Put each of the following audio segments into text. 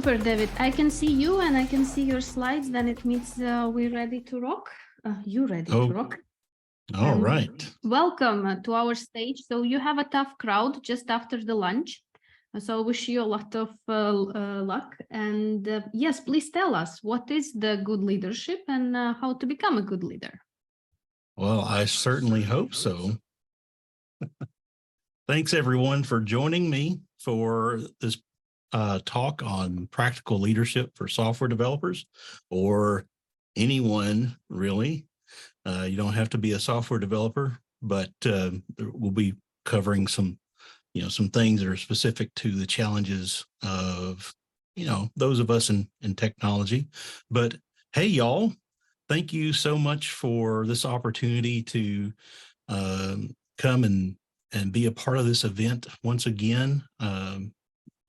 Super, David. I can see you and I can see your slides. Then it means we're ready to rock. You're ready to rock. All right. Welcome to our stage. So you have a tough crowd just after the lunch. So I wish you a lot of luck. And yes, please tell us, what is the good leadership and how to become a good leader? Well, I certainly hope so. Thanks, everyone, for joining me for this talk on practical leadership for software developers, or anyone really. You don't have to be a software developer, but we'll be covering some things that are specific to the challenges of, those of us in technology. But hey, y'all, thank you so much for this opportunity to come and be a part of this event once again.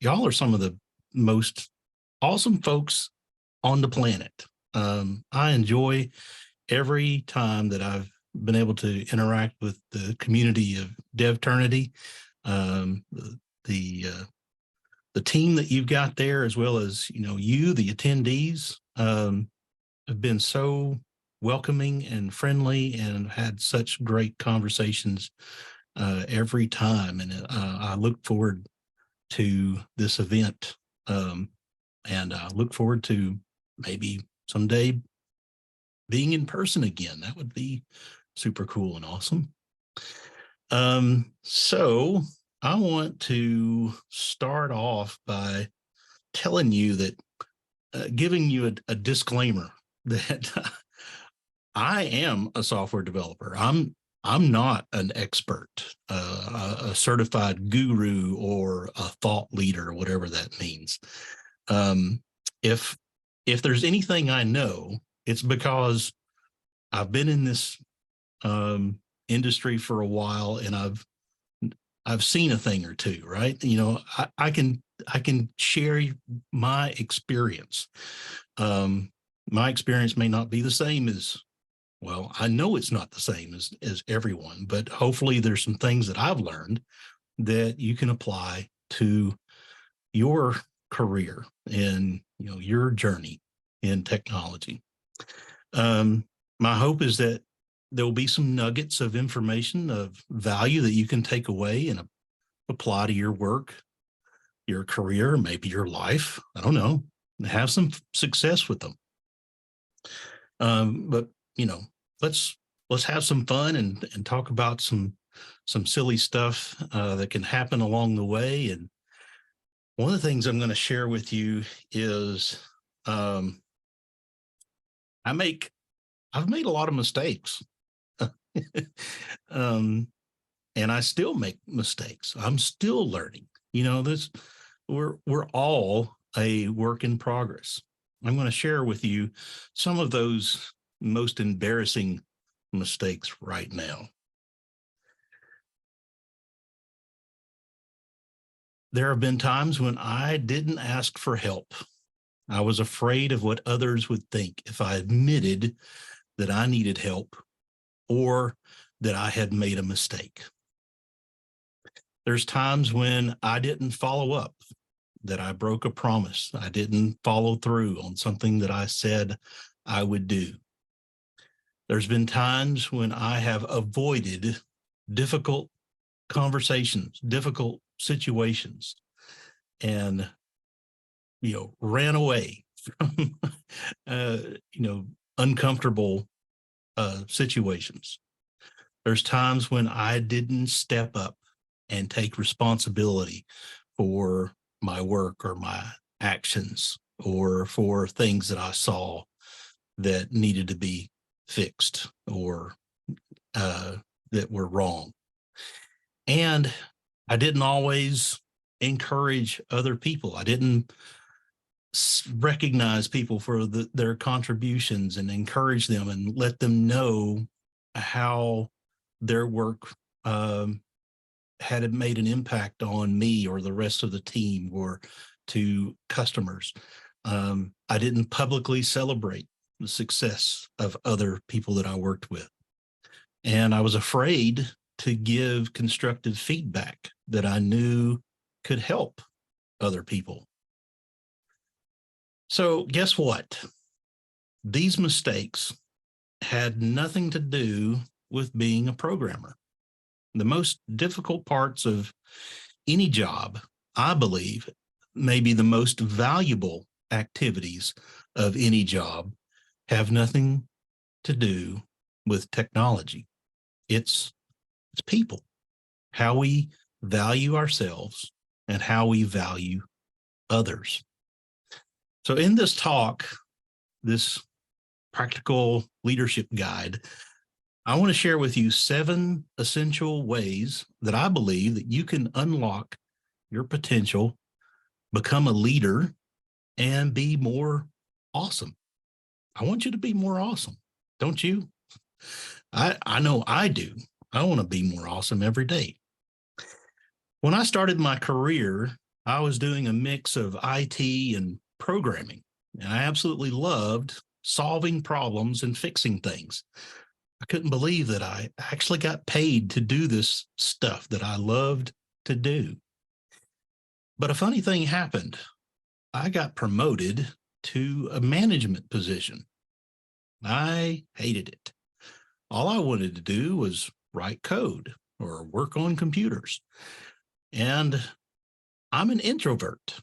Y'all are some of the most awesome folks on the planet. I enjoy every time that I've been able to interact with the community of DevTernity, the team that you've got there, as well as, you, the attendees, have been so welcoming and friendly and had such great conversations every time. And I look forward to this event. And I look forward to maybe someday being in person again. That would be super cool and awesome. So I want to start off by telling you that, giving you a disclaimer that I am a software developer. I'm not an expert, a certified guru or a thought leader, whatever that means. If there's anything I know, it's because I've been in this industry for a while, and I've seen a thing or two, right? I can share my experience. My experience may not be the same as, well, I know it's not the same as everyone, but hopefully there's some things that I've learned that you can apply to your career and, your journey in technology. My hope is that there will be some nuggets of information of value that you can take away and apply to your work, your career, maybe your life. I don't know, and have some success with them. But let's have some fun and talk about some silly stuff that can happen along the way. And one of the things I'm going to share with you is I've made a lot of mistakes. And I still make mistakes. I'm still learning. We're all a work in progress. I'm going to share with you some of those most embarrassing mistakes right now. There have been times when I didn't ask for help. I was afraid of what others would think if I admitted that I needed help or that I had made a mistake. There's times when I didn't follow up, that I broke a promise. I didn't follow through on something that I said I would do. There's been times when I have avoided difficult conversations, difficult situations, and, ran away from, uncomfortable situations. There's times when I didn't step up and take responsibility for my work or my actions or for things that I saw that needed to be fixed or that were wrong. And I didn't always encourage other people. I didn't recognize people for their contributions and encourage them and let them know how their work had made an impact on me or the rest of the team or to customers. I didn't publicly celebrate the success of other people that I worked with. And I was afraid to give constructive feedback that I knew could help other people. So guess what? These mistakes had nothing to do with being a programmer. The most difficult parts of any job, I believe, maybe the most valuable activities of any job have nothing to do with technology. It's people, how we value ourselves and how we value others. So in this talk, this practical leadership guide, I want to share with you 7 essential ways that I believe that you can unlock your potential, become a leader, and be more awesome. I want you to be more awesome, don't you? I know I do. I want to be more awesome every day. When I started my career, I was doing a mix of IT and programming, and I absolutely loved solving problems and fixing things. I couldn't believe that I actually got paid to do this stuff that I loved to do. But a funny thing happened. I got promoted to a management position. I hated it. All I wanted to do was write code or work on computers. And I'm an introvert.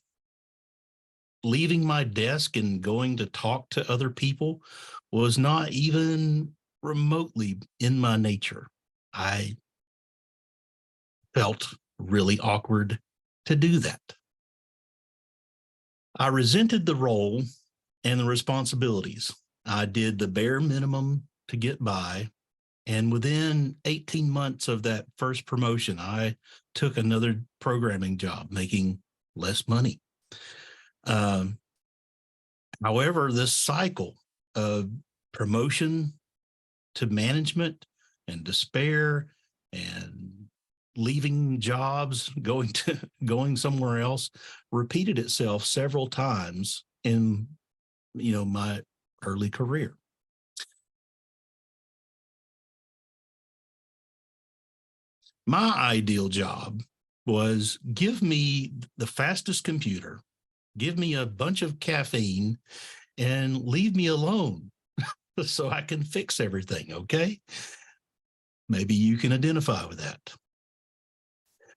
Leaving my desk and going to talk to other people was not even remotely in my nature. I felt really awkward to do that. I resented the role and the responsibilities. I did the bare minimum to get by. And within 18 months of that first promotion, I took another programming job, making less money. Um, However, this cycle of promotion to management and despair and leaving jobs, going somewhere else, repeated itself several times in my early career. My ideal job was give me the fastest computer, give me a bunch of caffeine, and leave me alone so I can fix everything. Okay. Maybe you can identify with that.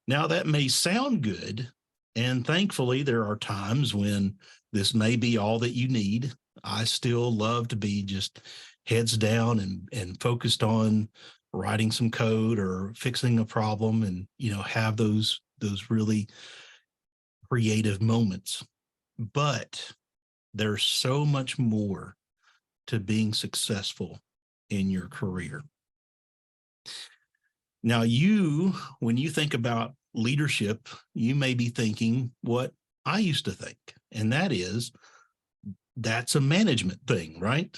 Now, that may sound good. And thankfully, there are times when this may be all that you need. I still love to be just heads down and focused on writing some code or fixing a problem and, have those really creative moments. But there's so much more to being successful in your career. Now, when you think about leadership, you may be thinking what I used to think, and that is that's a management thing, right?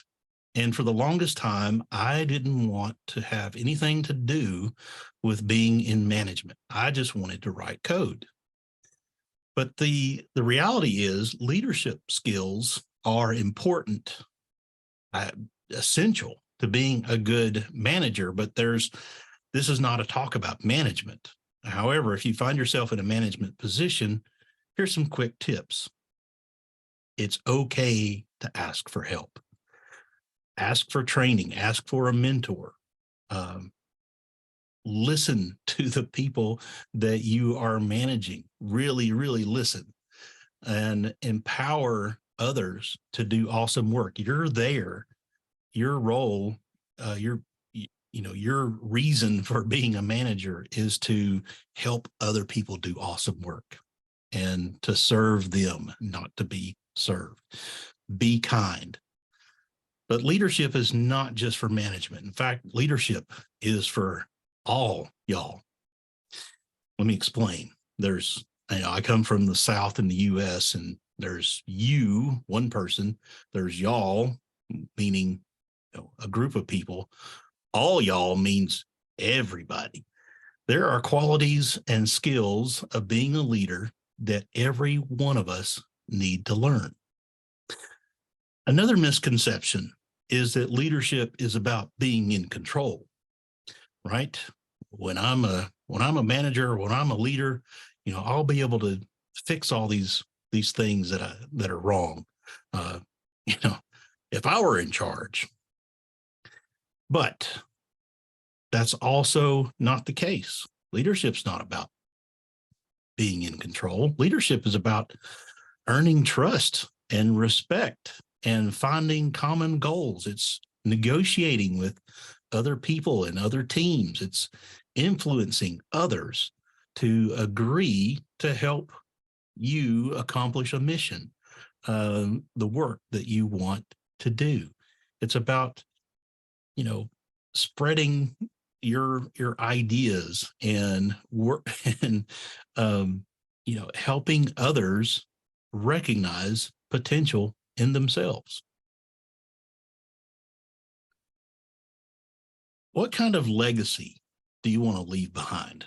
And for the longest time, I didn't want to have anything to do with being in management. I just wanted to write code. But the reality is leadership skills are important, essential to being a good manager, but this is not a talk about management. However, if you find yourself in a management position, here's some quick tips. It's okay to ask for help. Ask for training, ask for a mentor. Listen to the people that you are managing. Really, really listen and empower others to do awesome work. You're there. Your role, your reason for being a manager is to help other people do awesome work and to serve them, not to be served. Be kind. But leadership is not just for management. In fact, leadership is for all y'all. Let me explain. I come from the South in the US, and there's you, one person. There's y'all, meaning a group of people. All y'all means everybody. There are qualities and skills of being a leader that every one of us need to learn. Another misconception is that leadership is about being in control, right? When I'm a manager, when I'm a leader, I'll be able to fix all these things that are wrong. uh, you know, if I were in charge. But that's also not the case. Leadership's not about being in control. Leadership is about earning trust and respect and finding common goals. It's negotiating with other people and other teams. It's influencing others to agree to help you accomplish a mission, the work that you want to do. It's about, you know, spreading your ideas and work and helping others recognize potential in themselves. What kind of legacy do you want to leave behind?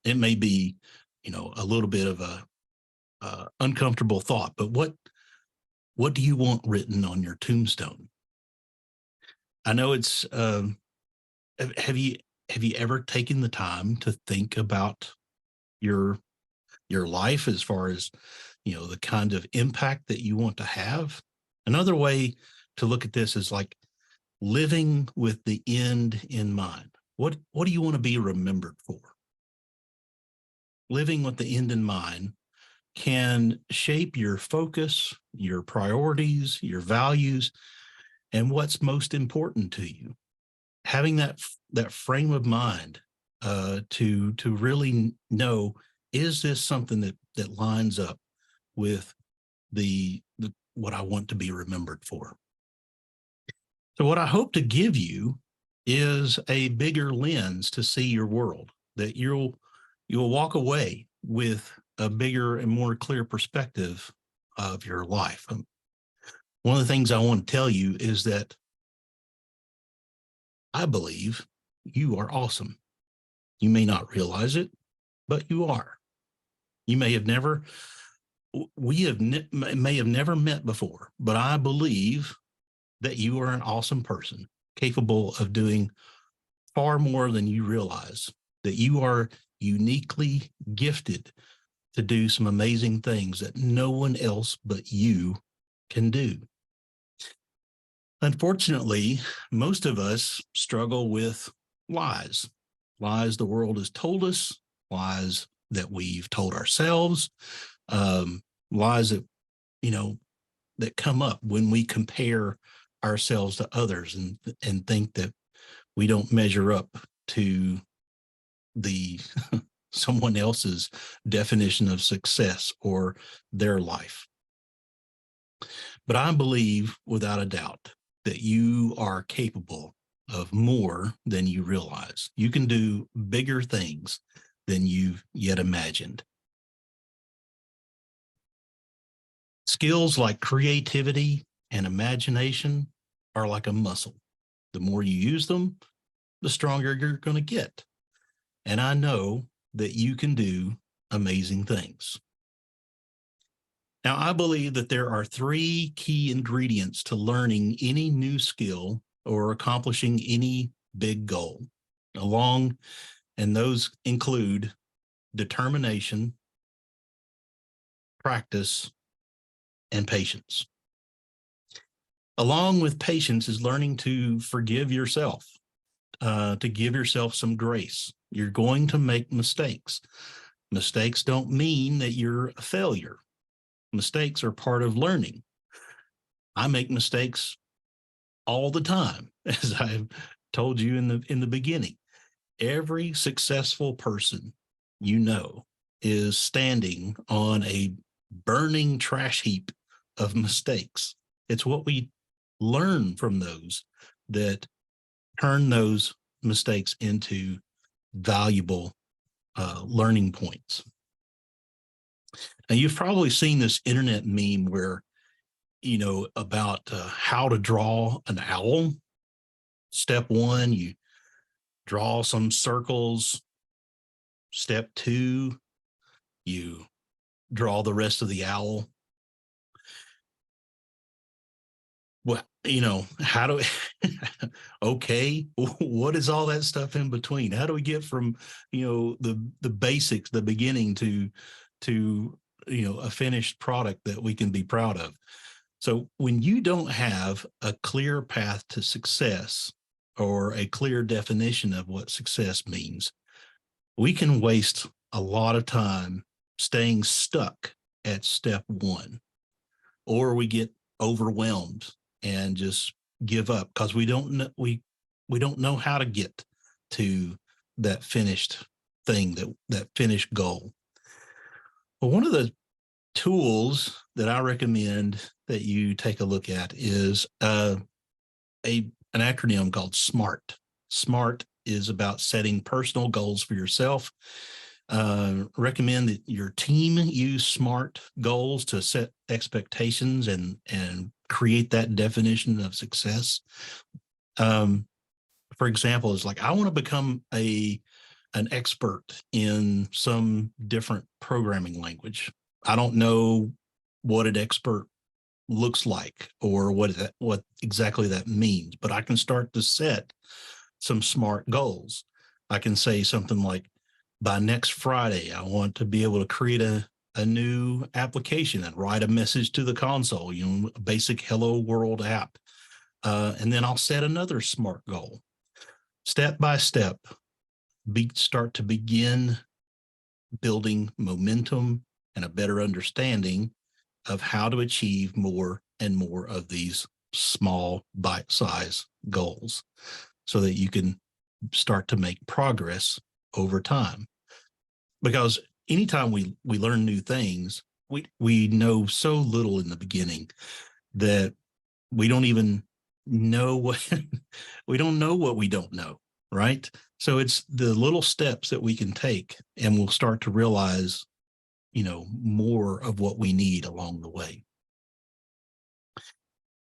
It may be, a little bit of a uncomfortable thought, but what do you want written on your tombstone? I know it's have you ever taken the time to think about your life as far as the kind of impact that you want to have? Another way to look at this is like living with the end in mind. What do you want to be remembered for? Living with the end in mind can shape your focus, your priorities, your values, and what's most important to you. Having that frame of mind to really know, is this something that lines up with the what I want to be remembered for? So what I hope to give you is a bigger lens to see your world, that you'll walk away with a bigger and more clear perspective of your life. One of the things I want to tell you is that I believe you are awesome. You may not realize it, but you are. You may have never, may have never met before, but I believe that you are an awesome person, capable of doing far more than you realize, that you are uniquely gifted to do some amazing things that no one else but you can do. Unfortunately, most of us struggle with lies the world has told us, lies that we've told ourselves, lies that, that come up when we compare ourselves to others and think that we don't measure up to the someone else's definition of success or their life. But I believe without a doubt that you are capable of more than you realize. You can do bigger things than you've yet imagined. Skills like creativity and imagination are like a muscle. The more you use them, the stronger you're going to get. And I know that you can do amazing things. Now, I believe that there are 3 key ingredients to learning any new skill or accomplishing any big goal. And those include determination, practice, and patience. Along with patience is learning to forgive yourself, to give yourself some grace. You're going to make mistakes. Mistakes don't mean that you're a failure. Mistakes are part of learning. I make mistakes all the time, as I've told you in the beginning. Every successful person is standing on a burning trash heap of mistakes. It's what we learn from those that turn those mistakes into valuable learning points. And you've probably seen this internet meme where, about how to draw an owl. Step 1, you draw some circles. Step 2, you draw the rest of the owl. Well, how do we, okay, what is all that stuff in between? How do we get from, the basics, the beginning to a finished product that we can be proud of. So when you don't have a clear path to success or a clear definition of what success means, we can waste a lot of time staying stuck at step one, or we get overwhelmed and just give up because we don't know we don't know how to get to that finished thing, that finished goal. Well, one of the tools that I recommend that you take a look at is an acronym called SMART. SMART is about setting personal goals for yourself. Recommend that your team use SMART goals to set expectations and create that definition of success. For example, it's like, I want to become an expert in some different programming language. I don't know what an expert looks like or what exactly that means, but I can start to set some SMART goals. I can say something like, by next Friday, I want to be able to create a new application and write a message to the console, a basic hello world app. And then I'll set another SMART goal. Step by step, start to begin building momentum and a better understanding of how to achieve more and more of these small bite-sized goals so that you can start to make progress over time. Because anytime we learn new things, we know so little in the beginning that we don't even know what we don't know what we don't know, right? So it's the little steps that we can take, and we'll start to realize, more of what we need along the way.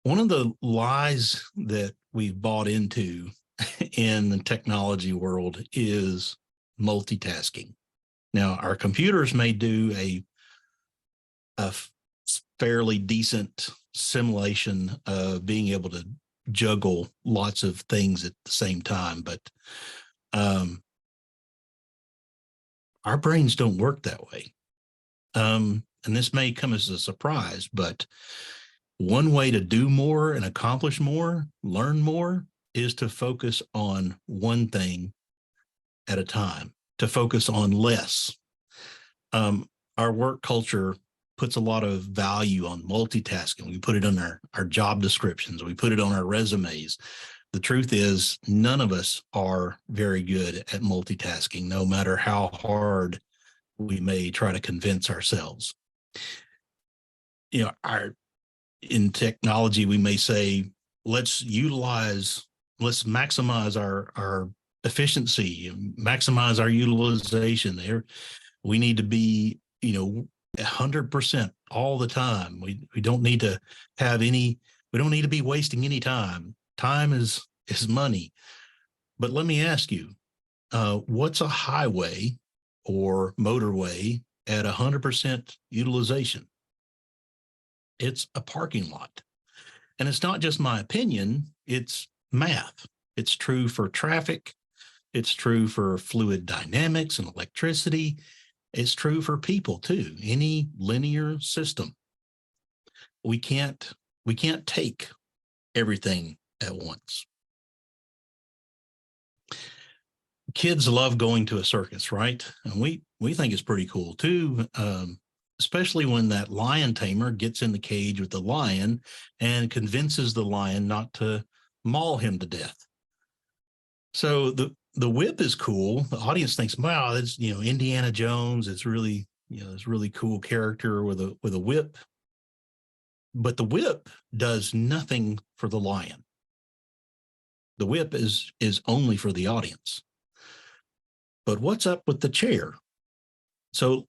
One of the lies that we've bought into in the technology world is multitasking. Now, our computers may do a fairly decent simulation of being able to juggle lots of things at the same time, but our brains don't work that way. And this may come as a surprise, but one way to do more and accomplish more, learn more, is to focus on one thing at a time, to focus on less. Our work culture puts a lot of value on multitasking. We put it on our job descriptions. We put it on our resumes. The truth is, none of us are very good at multitasking, no matter how hard we may try to convince ourselves. In technology, we may say, let's maximize our efficiency, maximize our utilization there. We need to be, 100% all the time. We don't need to we don't need to be wasting any time. Time is money. But let me ask you, what's a highway or motorway at 100% utilization? It's a parking lot. And it's not just my opinion, it's math. It's true for traffic. It's true for fluid dynamics and electricity. It's true for people too. Any linear system. We can't take everything at once. Kids love going to a circus, right? And we think it's pretty cool too. Especially when that lion tamer gets in the cage with the lion and convinces the lion not to maul him to death. So the whip is cool. The audience thinks, wow, it's, Indiana Jones. It's really, this really cool character with a whip. But the whip does nothing for the lion. The whip is only for the audience. But what's up with the chair? So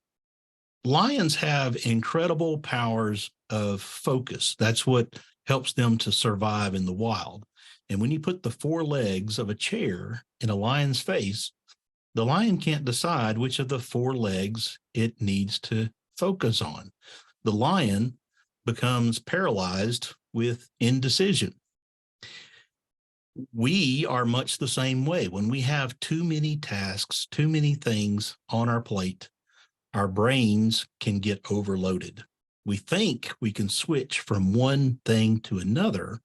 lions have incredible powers of focus. That's what helps them to survive in the wild. And when you put the four legs of a chair in a lion's face, the lion can't decide which of the four legs it needs to focus on. The lion becomes paralyzed with indecision. We are much the same way. When we have too many tasks, too many things on our plate, our brains can get overloaded. We think we can switch from one thing to another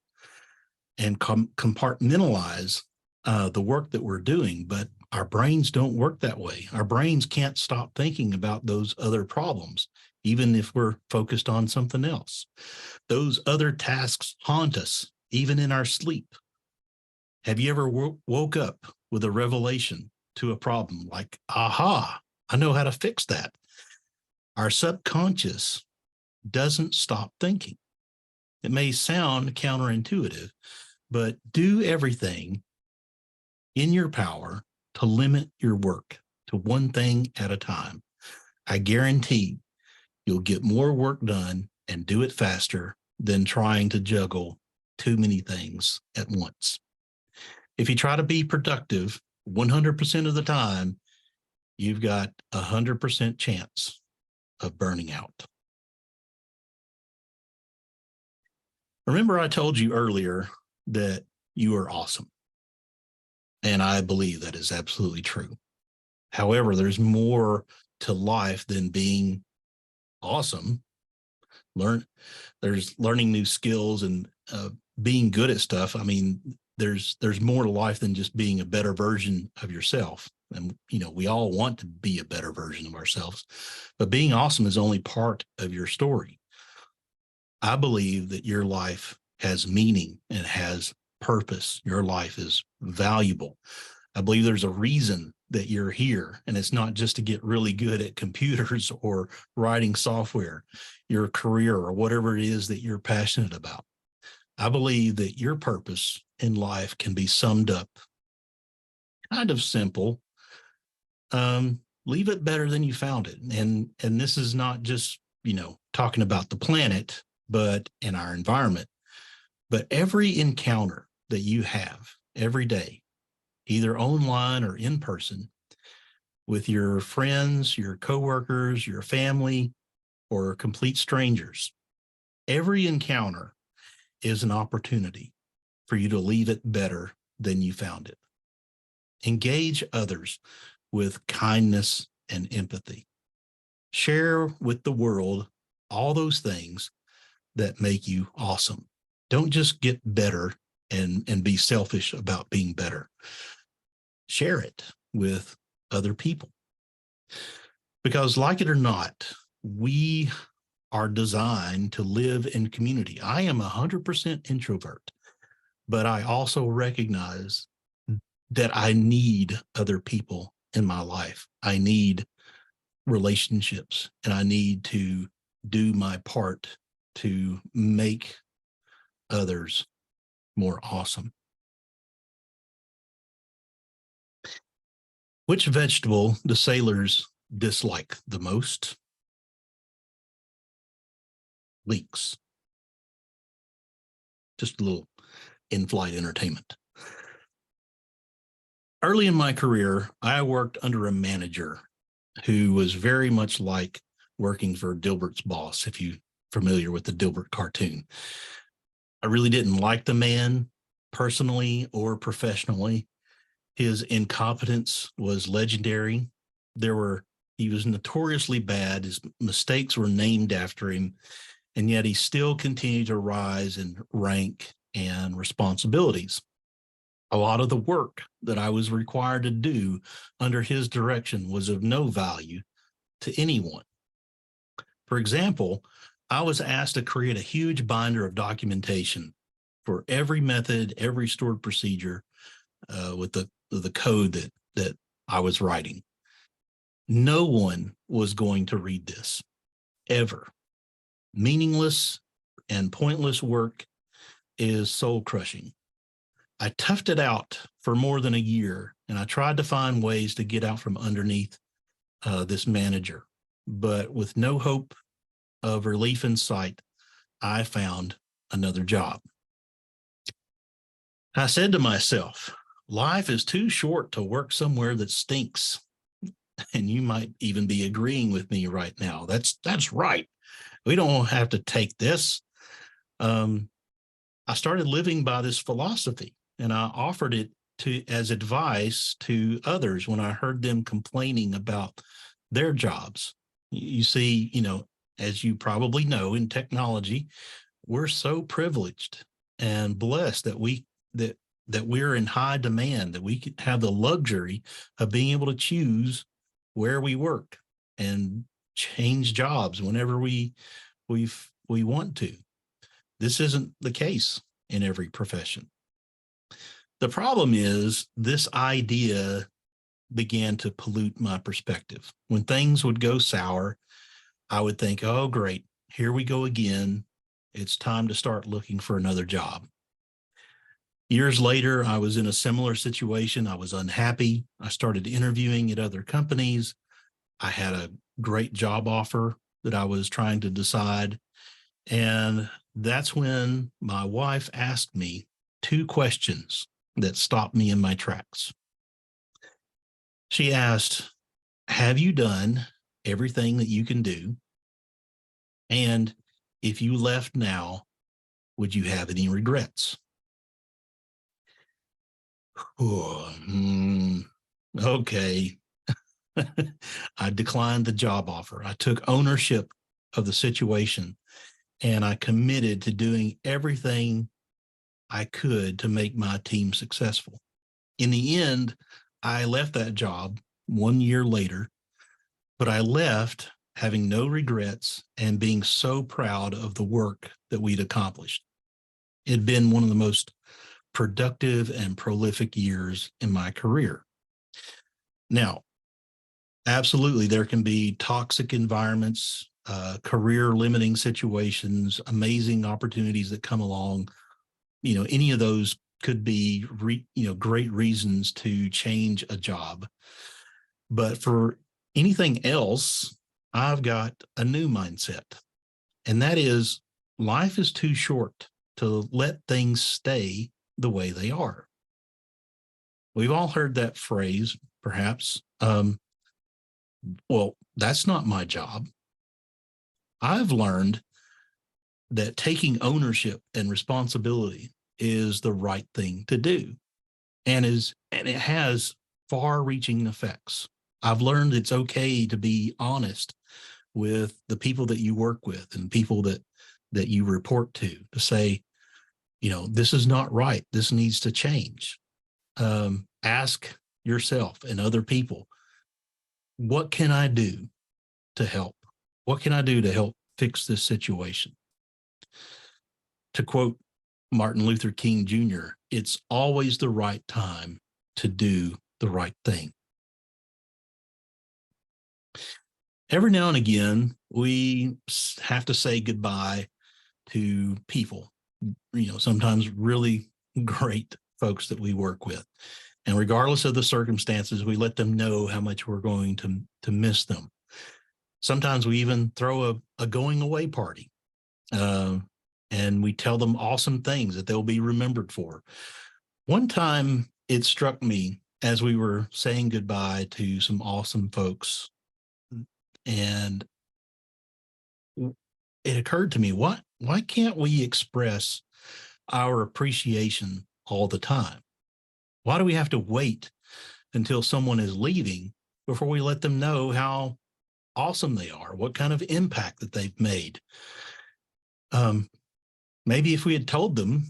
and compartmentalize the work that we're doing, but our brains don't work that way. Our brains can't stop thinking about those other problems, even if we're focused on something else. Those other tasks haunt us, even in our sleep. Have you ever woke up with a revelation to a problem like, aha, I know how to fix that? Our subconscious doesn't stop thinking. It may sound counterintuitive, but do everything in your power to limit your work to one thing at a time. I guarantee you'll get more work done and do it faster than trying to juggle too many things at once. If you try to be productive 100% of the time, you've got 100% chance of burning out. Remember, I told you earlier that you are awesome. And I believe that is absolutely true. However, there's more to life than being awesome. There's learning new skills and being good at stuff. I mean, there's more to life than just being a better version of yourself. And, we all want to be a better version of ourselves, but being awesome is only part of your story. I believe that your life has meaning and has purpose. Your life is valuable. I believe there's a reason that you're here, and it's not just to get really good at computers or writing software, your career, or whatever it is that you're passionate about. I believe that your purpose in life can be summed up kind of simple. Leave it better than you found it. And this is not just, talking about the planet, but in our environment. But every encounter that you have every day, either online or in person, with your friends, your coworkers, your family, or complete strangers, every encounter is an opportunity for you to leave it better than you found it. Engage others with kindness and empathy. Share with the world all those things that make you awesome. Don't just get better and be selfish about being better. Share it with other people. Because like it or not, we are designed to live in community. I am 100% introvert, but I also recognize that I need other people in my life. I need relationships, and I need to do my part to make others more awesome. Which vegetable do sailors dislike the most? Leeks. Just a little in-flight entertainment. Early in my career, I worked under a manager who was very much like working for Dilbert's boss, if you're familiar with the Dilbert cartoon. I really didn't like the man personally or professionally. His incompetence was legendary. He was notoriously bad. His mistakes were named after him, and yet he still continued to rise in rank and responsibilities. A lot of the work that I was required to do under his direction was of no value to anyone. For example, I was asked to create a huge binder of documentation for every method, every stored procedure with the code that I was writing. No one was going to read this, ever. Meaningless and pointless work is soul-crushing. I toughed it out for more than a year, and I tried to find ways to get out from underneath this manager. But with no hope of relief in sight, I found another job. I said to myself, life is too short to work somewhere that stinks. And you might even be agreeing with me right now. That's right. We don't have to take this. I started living by this philosophy, and I offered it as advice to others when I heard them complaining about their jobs. You see, as you probably know in technology, we're so privileged and blessed that that we're in high demand, that we could have the luxury of being able to choose where we work and change jobs whenever we want to. This isn't the case in every profession. The problem is this idea began to pollute my perspective. When things would go sour, I would think, oh, great, here we go again. It's time to start looking for another job. Years later, I was in a similar situation. I was unhappy. I started interviewing at other companies. I had a great job offer that I was trying to decide. And that's when my wife asked me two questions that stopped me in my tracks. She asked, have you done everything that you can do? And if you left now, would you have any regrets? Oh, okay. I declined the job offer. I took ownership of the situation and I committed to doing everything I could to make my team successful. In the end, I left that job 1 year later, but I left having no regrets and being so proud of the work that we'd accomplished. It had been one of the most productive and prolific years in my career. Now, absolutely, there can be toxic environments, career limiting situations, amazing opportunities that come along. Any of those could be, great reasons to change a job. But for anything else, I've got a new mindset, and that is life is too short to let things stay the way they are. We've all heard that phrase, perhaps. Well, that's not my job. I've learned that taking ownership and responsibility is the right thing to do, and it has far-reaching effects. I've learned it's okay to be honest with the people that you work with and people that you report to say, this is not right. This needs to change. Ask yourself and other people, what can I do to help? What can I do to help fix this situation? To quote Martin Luther King Jr., it's always the right time to do the right thing. Every now and again, we have to say goodbye to people, sometimes really great folks that we work with. And regardless of the circumstances, we let them know how much we're going to miss them. Sometimes we even throw a going away party, and we tell them awesome things that they'll be remembered for. One time it struck me as we were saying goodbye to some awesome folks, and it occurred to me, why can't we express our appreciation all the time? Why do we have to wait until someone is leaving before we let them know how awesome they are, what kind of impact that they've made? Maybe if we had told them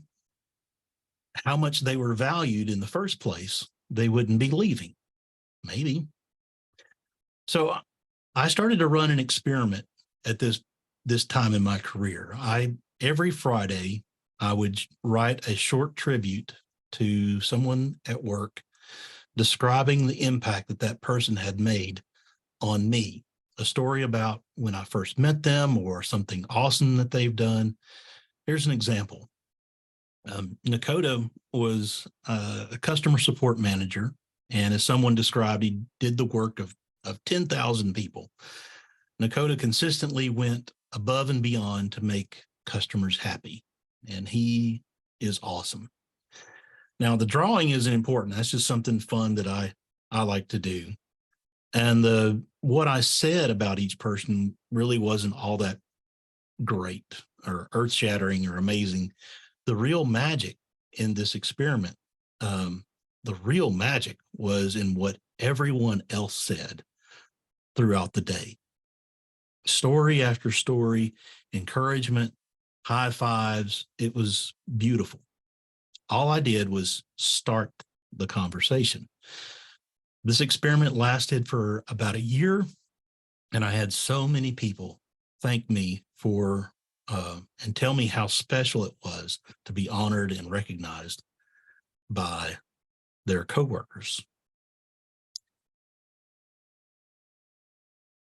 how much they were valued in the first place, they wouldn't be leaving. Maybe. So I started to run an experiment at this time in my career. Every Friday I would write a short tribute to someone at work describing the impact that person had made on me, a story about when I first met them or something awesome that they've done. Here's an example. Nakota was a customer support manager, and as someone described, he did the work of 10,000 people. Nakota consistently went above and beyond to make customers happy, and he is awesome. Now, the drawing isn't important. That's just something fun that I like to do. And what I said about each person really wasn't all that great or earth-shattering or amazing. The real magic in this experiment, the real magic was in what everyone else said throughout the day. story after story, encouragement, high fives. It was beautiful. All I did was start the conversation. This experiment lasted for about a year, and I had so many people thank me for and tell me how special it was to be honored and recognized by their coworkers.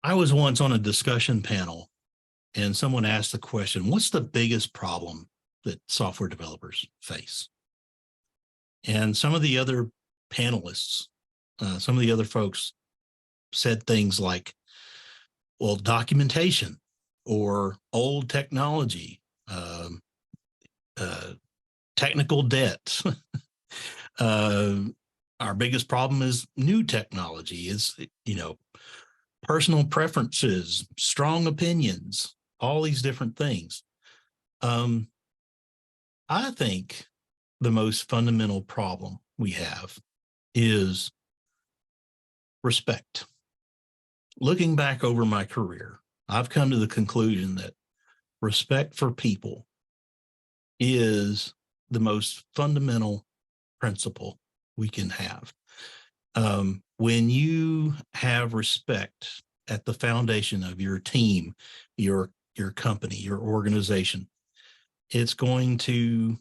I was once on a discussion panel, and someone asked the question, what's the biggest problem that software developers face? And some of the other panelists, some of the other folks said things like, well, documentation or old technology, technical debt. Our biggest problem is new technology, is, personal preferences, strong opinions, all these different things. I think the most fundamental problem we have is respect. Looking back over my career, I've come to the conclusion that respect for people is the most fundamental principle we can have. When you have respect at the foundation of your team, your company, your organization, it's going to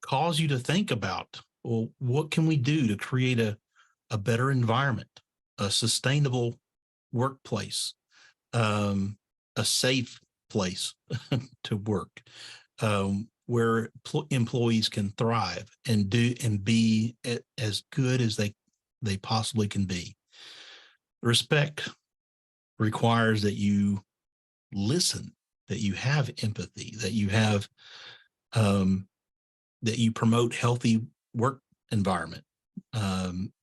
cause you to think about, well, what can we do to create a better environment, a sustainable workplace, a safe place to work, where employees can thrive and be as good as they possibly can be. Respect requires that you listen, that you have empathy, that you have that you promote healthy work environment,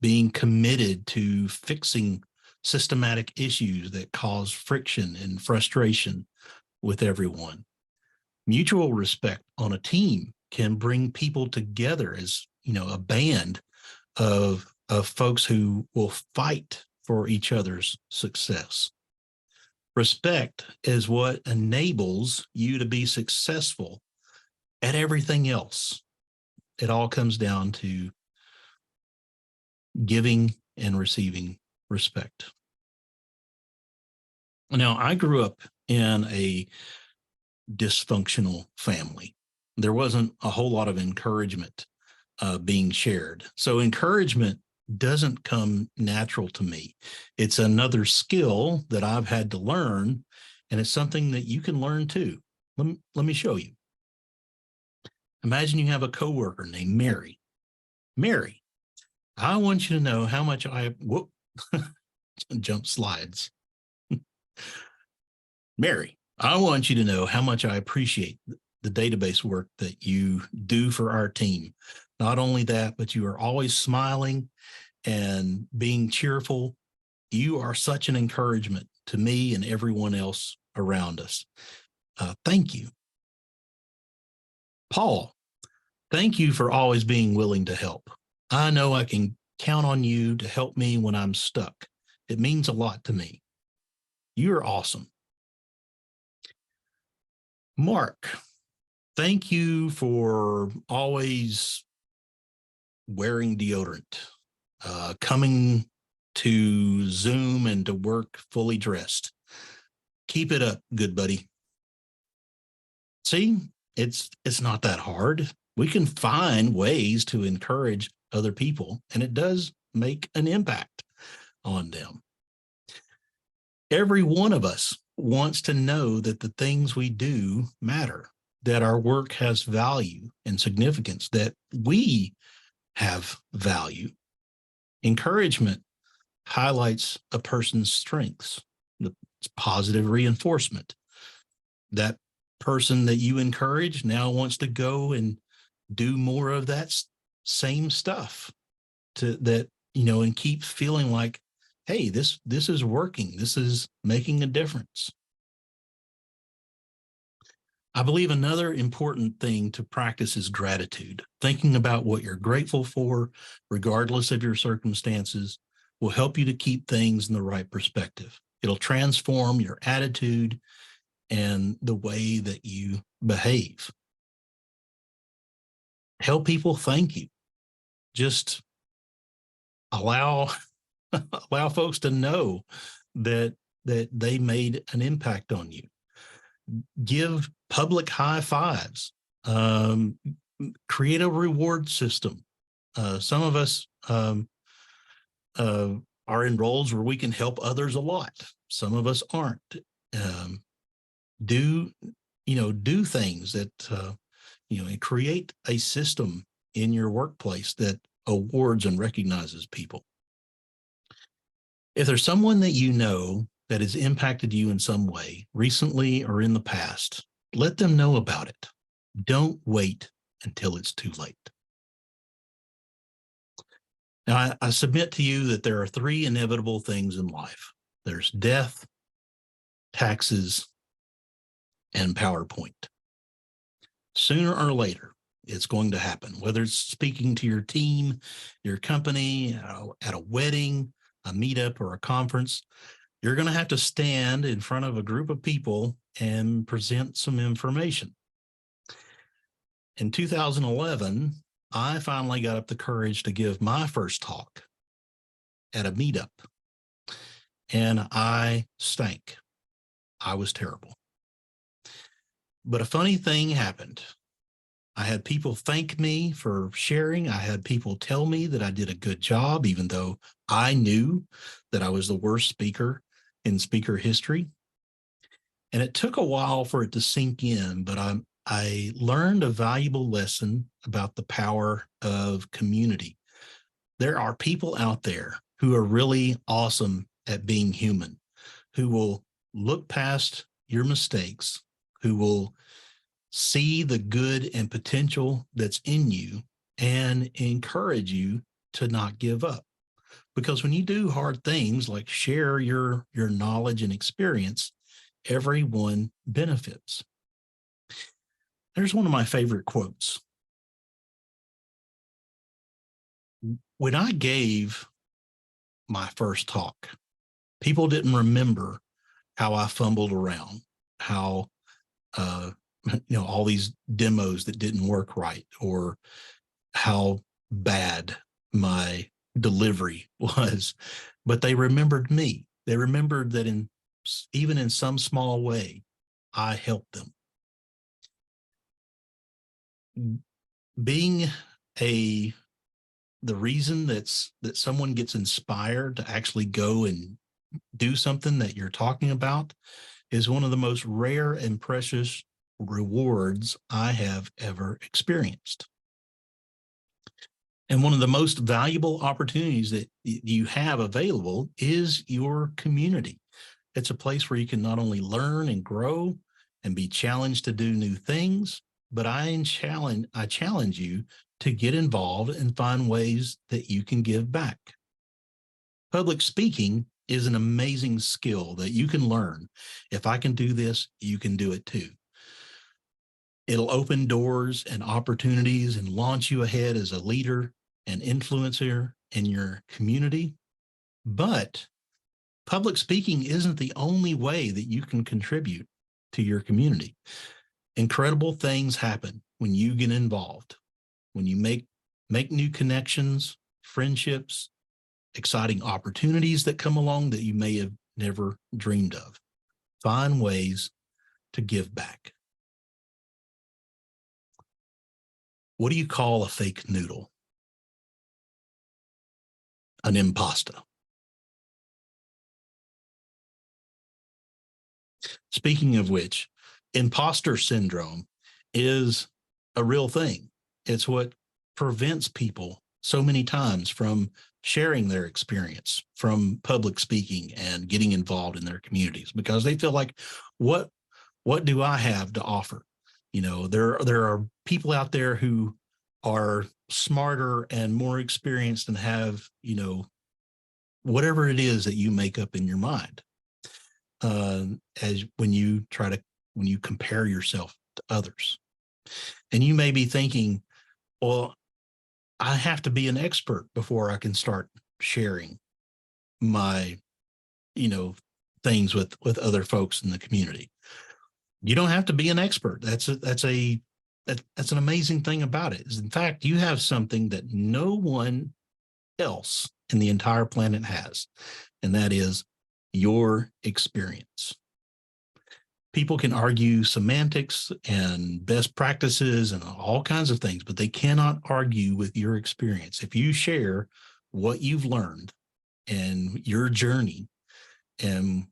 being committed to fixing systematic issues that cause friction and frustration with everyone. Mutual respect on a team can bring people together as, a band of folks who will fight for each other's success. Respect is what enables you to be successful at everything else. It all comes down to giving and receiving respect. Now, I grew up in a dysfunctional family. There wasn't a whole lot of encouragement being shared. So encouragement doesn't come natural to me. It's another skill that I've had to learn, and it's something that you can learn too. Let me show you. Imagine you have a coworker named Mary. Mary, I want you to know how much jump slides. Mary, I want you to know how much I appreciate the database work that you do for our team. Not only that, but you are always smiling and being cheerful. You are such an encouragement to me and everyone else around us. Thank you. Paul, thank you for always being willing to help. I know I can count on you to help me when I'm stuck. It means a lot to me. You're awesome. Mark, thank you for always wearing deodorant, coming to Zoom and to work fully dressed. Keep it up, good buddy. See, it's not that hard. We can find ways to encourage other people, and it does make an impact on them. Every one of us wants to know that the things we do matter, that our work has value and significance, that we have value. Encouragement highlights a person's strengths. It's positive reinforcement. That person that you encourage now wants to go and do more of that same stuff and keep feeling like, hey, this is working. This is making a difference. I believe another important thing to practice is gratitude. Thinking about what you're grateful for, regardless of your circumstances, will help you to keep things in the right perspective. It'll transform your attitude and the way that you behave. Tell people thank you. Just allow allow folks to know that they made an impact on you. Give public high fives. Create a reward system. Some of us are in roles where we can help others a lot. Some of us aren't. Do things that and create a system in your workplace that awards and recognizes people. If there's someone that you know that has impacted you in some way, recently or in the past, let them know about it. Don't wait until it's too late. Now, I submit to you that there are three inevitable things in life. There's death, taxes, and PowerPoint. Sooner or later, it's going to happen, whether it's speaking to your team, your company, at a wedding, a meetup, or a conference. You're going to have to stand in front of a group of people and present some information. In 2011, I finally got up the courage to give my first talk at a meetup, and I stank. I was terrible. But a funny thing happened. I had people thank me for sharing. I had people tell me that I did a good job, even though I knew that I was the worst speaker in speaker history. And it took a while for it to sink in, but I learned a valuable lesson about the power of community. There are people out there who are really awesome at being human, who will look past your mistakes, who will see the good and potential that's in you and encourage you to not give up. Because when you do hard things like share your knowledge and experience, everyone benefits. There's one of my favorite quotes. When I gave my first talk, people didn't remember how I fumbled around, how all these demos that didn't work right, or how bad my delivery was, but they remembered me. They remembered that even in some small way, I helped them. Being the reason that someone gets inspired to actually go and do something that you're talking about is one of the most rare and precious rewards I have ever experienced. And one of the most valuable opportunities that you have available is your community. It's a place where you can not only learn and grow and be challenged to do new things, but I challenge you to get involved and find ways that you can give back. Public speaking is an amazing skill that you can learn. If I can do this, you can do it too. It'll open doors and opportunities and launch you ahead as a leader and influencer in your community. But public speaking isn't the only way that you can contribute to your community. Incredible things happen when you get involved, when you make new connections, friendships, exciting opportunities that come along that you may have never dreamed of. Find ways to give back. What do you call a fake noodle? An impasta. Speaking of which, imposter syndrome is a real thing. It's what prevents people so many times from sharing their experience, from public speaking and getting involved in their communities, because they feel like, what do I have to offer? There are people out there who are smarter and more experienced and have, whatever it is that you make up in your mind. As when you compare yourself to others. And you may be thinking, well, I have to be an expert before I can start sharing my, things with other folks in the community. You don't have to be an expert. That's an amazing thing about it. Is in fact, you have something that no one else in the entire planet has, and that is your experience. People can argue semantics and best practices and all kinds of things, but they cannot argue with your experience. If you share what you've learned and your journey and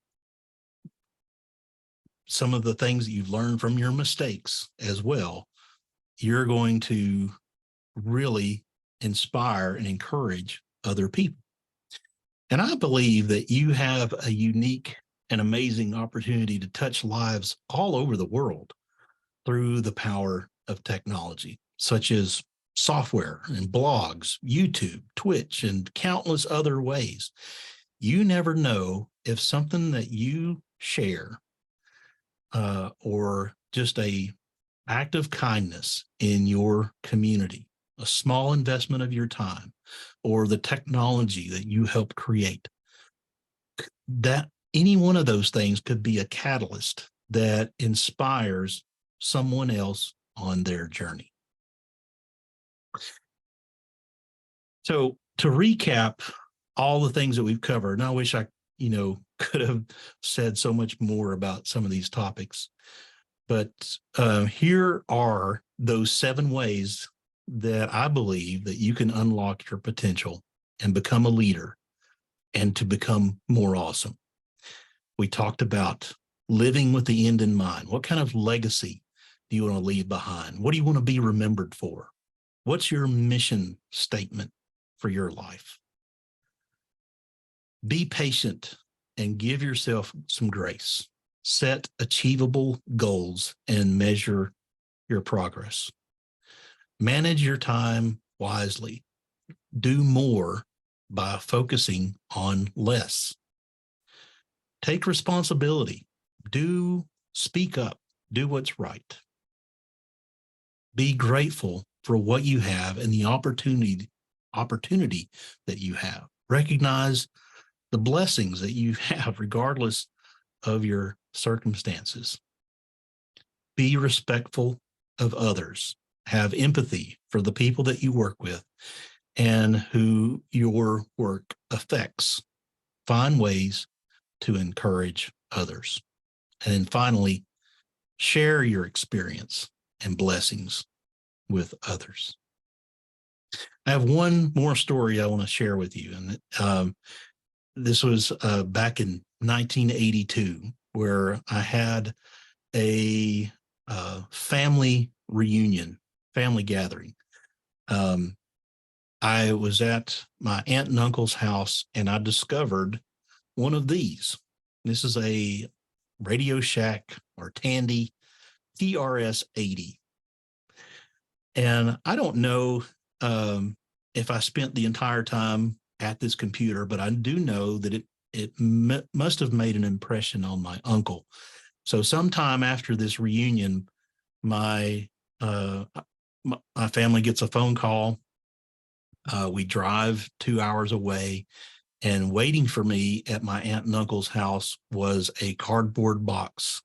some of the things that you've learned from your mistakes as well, you're going to really inspire and encourage other people. And I believe that you have a unique and amazing opportunity to touch lives all over the world through the power of technology, such as software and blogs, YouTube, Twitch, and countless other ways. You never know if something that you share or just a act of kindness in your community, a small investment of your time, or the technology that you help create, that any one of those things could be a catalyst that inspires someone else on their journey. So to recap all the things that we've covered, and I wish I, could have said so much more about some of these topics, but here are those 7 ways that I believe that you can unlock your potential and become a leader and to become more awesome. We talked about living with the end in mind. What kind of legacy do you want to leave behind? What do you want to be remembered for? What's your mission statement for your life? Be patient and give yourself some grace. Set achievable goals and measure your progress. Manage your time wisely. Do more by focusing on less. Take responsibility. Speak up. Do what's right. Be grateful for what you have and the opportunity that you have. Recognize the blessings that you have regardless of your circumstances. Be respectful of others. Have empathy for the people that you work with and who your work affects. Find ways to encourage others. And then finally, share your experience and blessings with others. I have one more story I want to share with you. And this was back in 1982, where I had a family reunion, family gathering. I was at my aunt and uncle's house, and I discovered one of these. This is a Radio Shack or Tandy TRS-80. And I don't know if I spent the entire time at this computer, but I do know that it must have made an impression on my uncle. So sometime after this reunion, my family gets a phone call. We drive 2 hours away, and waiting for me at my aunt and uncle's house was a cardboard box.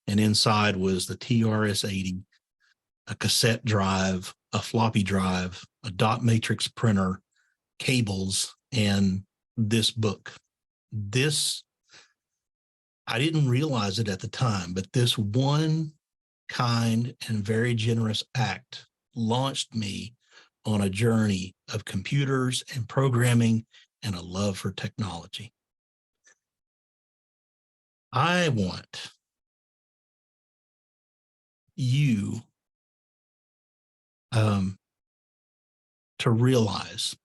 And inside was the TRS-80, a cassette drive, a floppy drive, a dot matrix printer, cables, and this book. I didn't realize it at the time, but this one kind and very generous act launched me on a journey of computers and programming and a love for technology. I want you to realize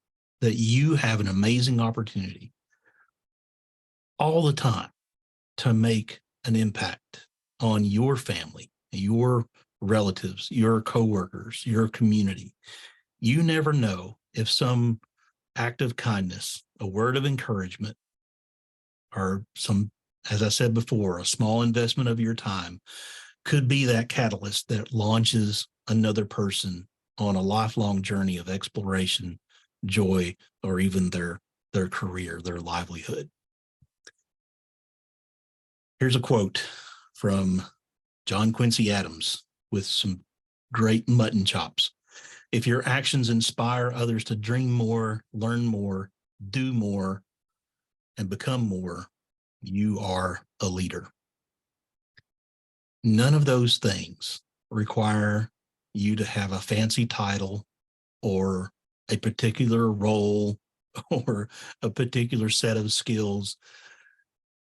that you have an amazing opportunity all the time to make an impact on your family, your relatives, your coworkers, your community. You never know if some act of kindness, a word of encouragement, or some, as I said before, a small investment of your time could be that catalyst that launches another person on a lifelong journey of exploration, joy, or even their career, their livelihood. Here's a quote from John Quincy Adams with some great mutton chops. If your actions inspire others to dream more, learn more, do more, and become more, you are a leader. None of those things require you to have a fancy title or a particular role or a particular set of skills.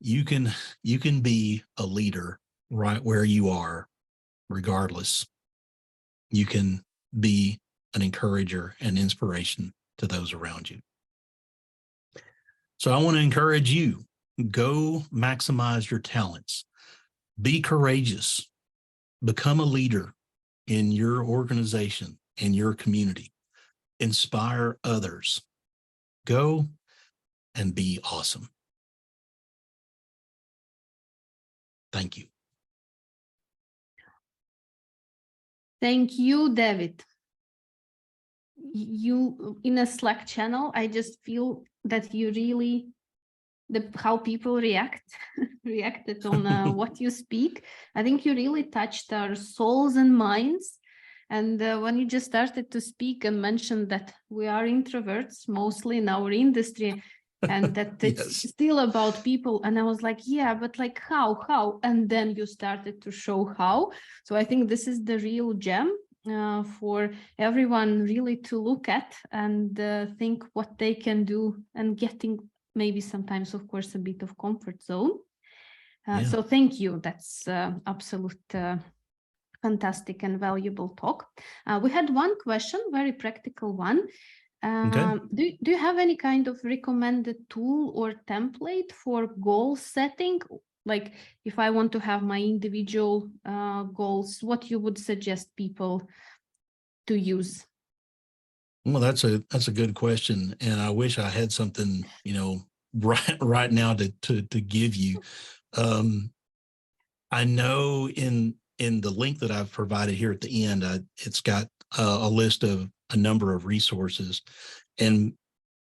You can be a leader right where you are, regardless. You can be an encourager and inspiration to those around you. So I want to encourage you, go maximize your talents, be courageous, become a leader in your organization, in your community, inspire others, go and be awesome. Thank you. Thank you, David. You in a Slack channel, I just feel that you really, how people reacted on what you speak. I think you really touched our souls and minds. And when you just started to speak and mentioned that we are introverts, mostly in our industry, and that it's Yes. still about people. And I was like, yeah, but like how? And then you started to show how. So I think this is the real gem for everyone really to look at and think what they can do, and getting maybe sometimes, of course, a bit of comfort zone. So thank you. That's absolute fantastic and valuable talk. We had one question, very practical one. Okay. Do you have any kind of recommended tool or template for goal setting? Like if I want to have my individual goals, what you would suggest people to use? Well, that's a good question, and I wish I had something, right now to give you. I know in the link that I've provided here at the end, it's got a list of a number of resources, and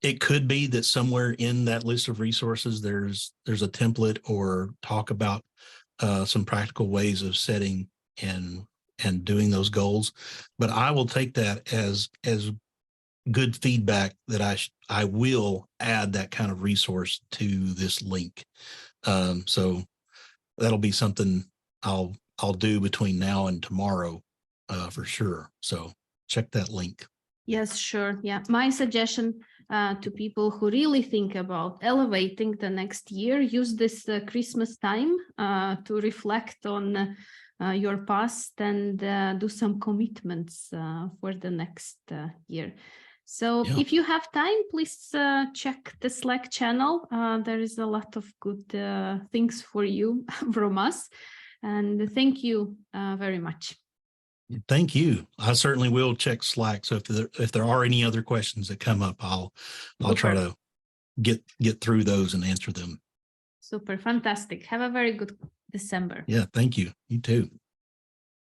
it could be that somewhere in that list of resources there's a template or talk about some practical ways of setting and doing those goals. But I will take that as good feedback that I will add that kind of resource to this link. So that'll be something I'll do between now and tomorrow for sure. So check that link. Yes, sure. Yeah, my suggestion to people who really think about elevating the next year, use this Christmas time to reflect on your past and do some commitments for the next year. So if you have time, please check the Slack channel. There is a lot of good things for you from us. And thank you very much. Thank you. I certainly will check Slack. So if there are any other questions that come up, I'll try to get through those and answer them. Super, fantastic. Have a very good December. Yeah, thank you. You too.